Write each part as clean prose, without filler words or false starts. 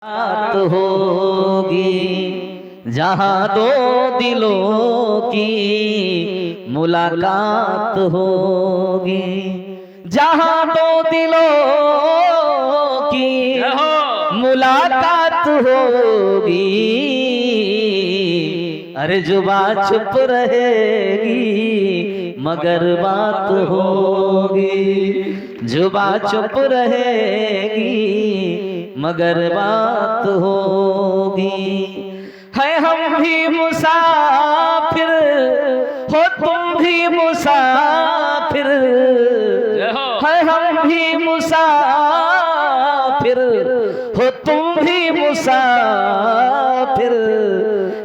बात होगी जहाँ दो दिलों की मुलाकात होगी, जहाँ दो दिलों की मुलाकात होगी। अरे जुबां चुप रहेगी मगर बात होगी, जुबां चुप रहेगी मगर बात होगी। है हम भी मुसाफिर हो तुम भी मुसाफिर, है हम भी मुसाफिर हो तुम भी मुसाफिर,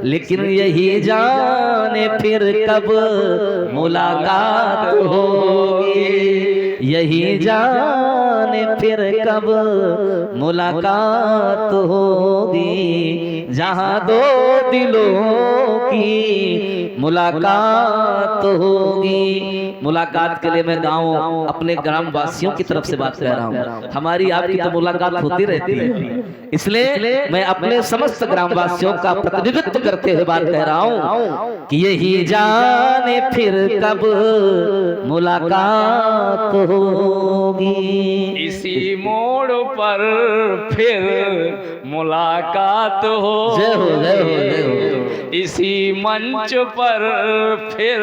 लेकिन यही जाने फिर कब मुलाकात होगी, यही जाने फिर कब मुलाकात होगी। जहाँ दो दिलों की मुलाकात होगी। मुलाकात के लिए मैं गाँव अपने ग्राम वासियों की तरफ से बात कर रहा हूँ। हमारी आपकी तो मुलाकात होती रहती है, इसलिए मैं अपने समस्त ग्राम वासियों का प्रतिनिधित्व करते हुए बात कह रहा हूँ कि यही जाने फिर कब मुलाकात होगी। इसी मोड़ पर फिर मुलाकात हो, जय हो जय हो जय हो। इसी मंच पर फिर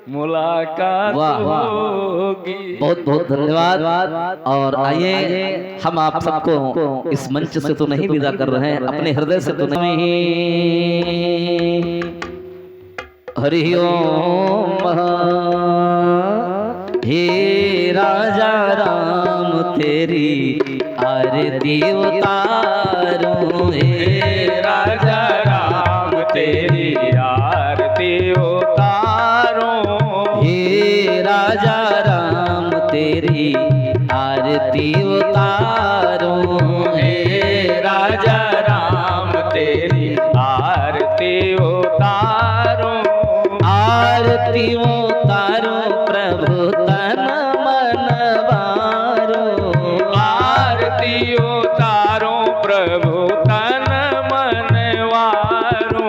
मुलाकात होगी। बहुत बहुत धन्यवाद। और आइए हम आप सबको इस मंच से तो नहीं विदा कर रहे हैं, अपने हृदय से तो नहीं। हरि ओम। हे राजा राम तेरी आरती उतारो, हे राजा राम तेरी आरती उतारो, हे राजा राम तेरी आरती उतारो, हे राजा राम तेरी आरती उतारो, आरती उतारो प्रभु तन मन वारो, आरती उतारो प्रभु तन मन वारो,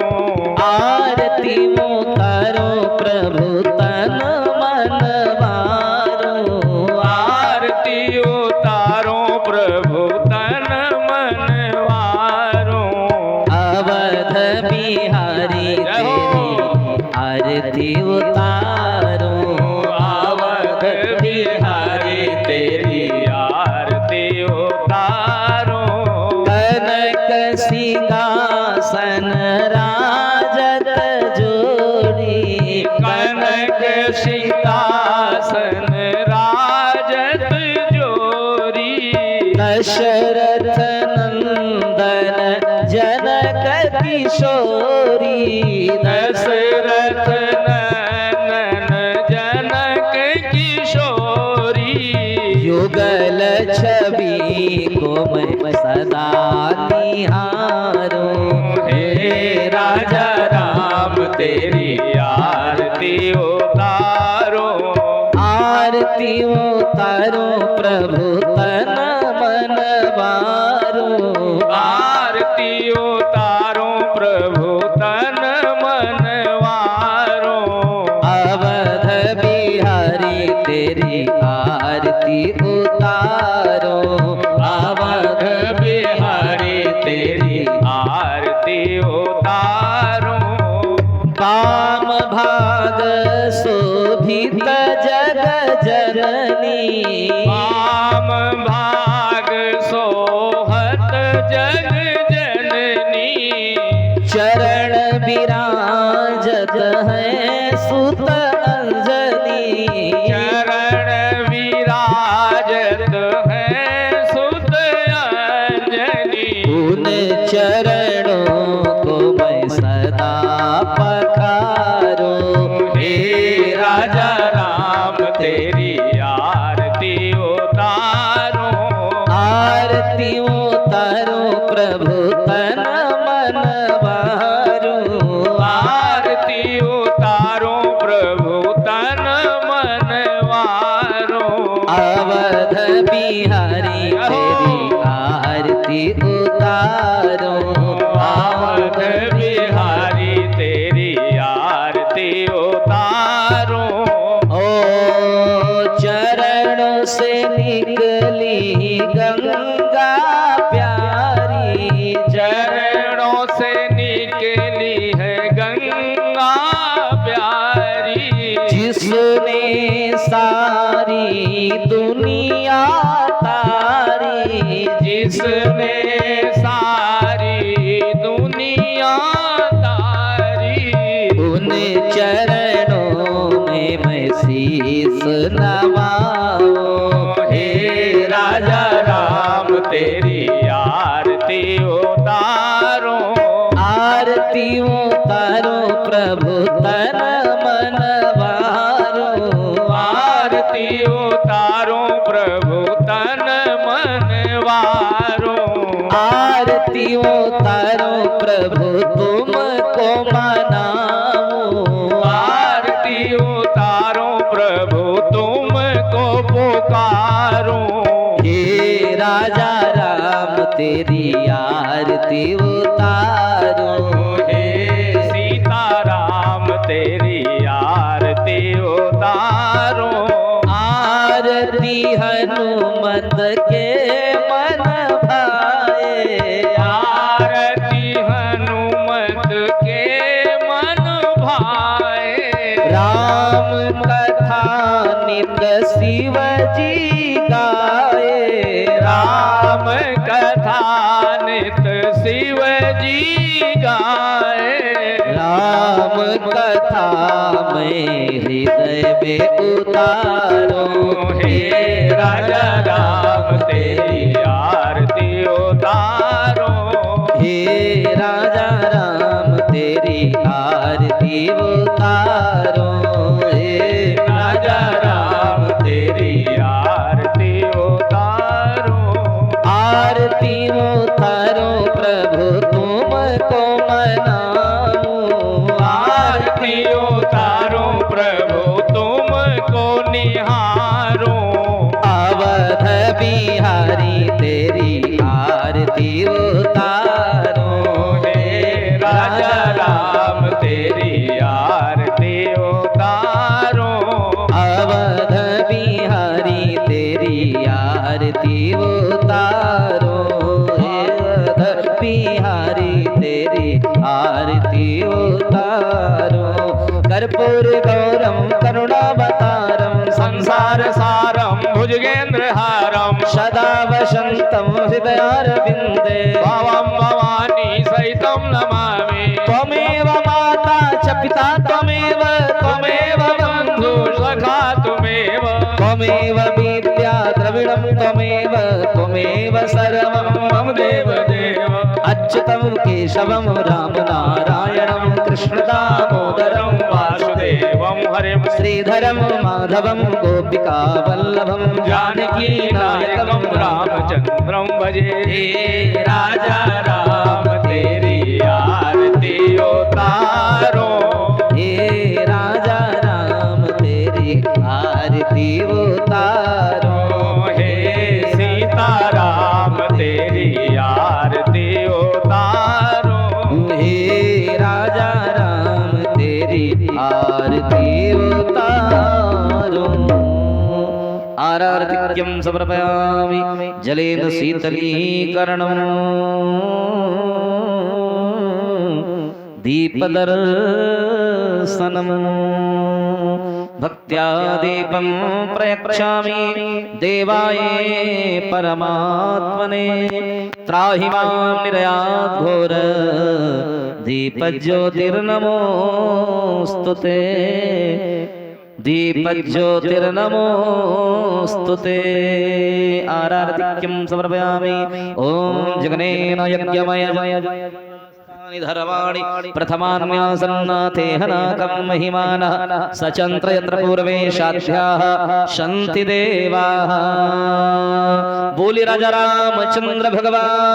आरती उतारो प्रभु तन मन वारो, आरती उतारो प्रभु तन मन वारो। अवध बिहारी तेरी आरती उतारो, अवध बिहारी तेरी आरती उतारो, कनक सिंहासन राजत जोड़ी, कनक सिंहासन राजत जोरी, दशरथ नंदन जनक किशोरी, दशरथ नंदन जनक किशोरी, युगल छवि को मैं सदा निहारो, हे राजा राम तेरी आरती उतारो, आरती उतारो प्रभु तन मन वारो, आरती उतारो प्रभु तन मन वारो, अवध बिहारी तेरी आरती उतारो, अवध बिहारी तेरी आरती उतारो, वाम भाग शोभित जग जननी, वाम भाग सोहत जग जननी, चरण विराजत है सुत अंजनी, चरण विराजत है सुत अंजनी, उन चरणों को मैं सदा पखारो, हे राजा राम तेरी आरती उतारो, आरती उतारो प्रभु तन मन वारो, आरती उतारो प्रभु तन मन वारो, अवध बिहारी तेरी आरती उतारो, उतारो आवध बिहारी तेरी आरती उतारो। ओ चरणों से निकली गंगा प्यारी, चरणों से निकली है गंगा प्यारी, जिसने सारी दुनिया तारी, जिसने सारी दुनिया तारी। उन चरणों में मैं शीस नवाऊं। हे राजा राम तेरी आरती उतारो, आरती उतारो प्रभु तन मन वारो, आरती उतारो प्रभु तन मन वारो। आरती उतारो प्रभु तुमको मनाऊं। आरती उतारो प्रभु तुमको पुकारो। हे राजा राम तेरी आरती उतारो, हे सीताराम तेरी आरती उतारो। आरती हनुमत के मन भाए, आरती हनुमत के मन भाए। राम कथा नित शिव जी गाए, राम कथा नित शिव जी गाए। राम कथा में हृदय में उतारो। हे राजा राम तेरी आरती उतारो। हे राजा राम तेरी आरती उतारो। हे राजा राम तेरी आरती उतारो। आरती उतारो प्रभु तुमको मनाऊं। आरती उतारो प्रभु तुमको निहारो। अवध बिहारी तेरी आरती उतारो। हे राजा राम तेरी आरती उतारो। अवध बिहारी तेरी आरती उतारो। हे अवध बिहारी तेरी आरती उतारो। कर्पूर गौरम करुणावतारम संसार सारम भुजगेंद्र हारम। सदा वसंतम हृदयारविंदे भवम भवानी सहितं नमामि। त्वमेव माता च पिता त्वमेव बंधु सखा तुमेव। त्वमेव विद्या द्रविणं त्वमेव सर्वं मम देव देव अच्युतं केशवं राम नारायणं कृष्ण दामोदरं वासुदेवं हरिं श्रीधरं माधवं गोपिका वल्लभं जानकी नायकं रामचंद्रं भजे। हे राजा राम तेरी आरती उतारो। हे राजा राम तेरी आरती उतारो। हे सीताराम तेरी आरती उतारो। हे राजा राम तेरी आरती उतारो। आरार्तिक्यं समर्पयामि जलेन शीतलीकरणम् दीपदर्शनम् भक्त्या दीपं प्रयच्छामि देवाय परमात्मने त्राहि मां निरयात् घोर दीपज्योतिर्नमोऽस्तुते दीपज्योतिर्नमोऽस्तुते। आरार्तिक्यं समर्पयामि ॐ जगनेन यज्ञमय धर्माणि प्रथमान्यासन्नाथे हनाकं महिमानः सचन्त्र यत्र पूर्वे साध्याः सन्ति देवाः। बोली राजा रामचंद्र भगवान।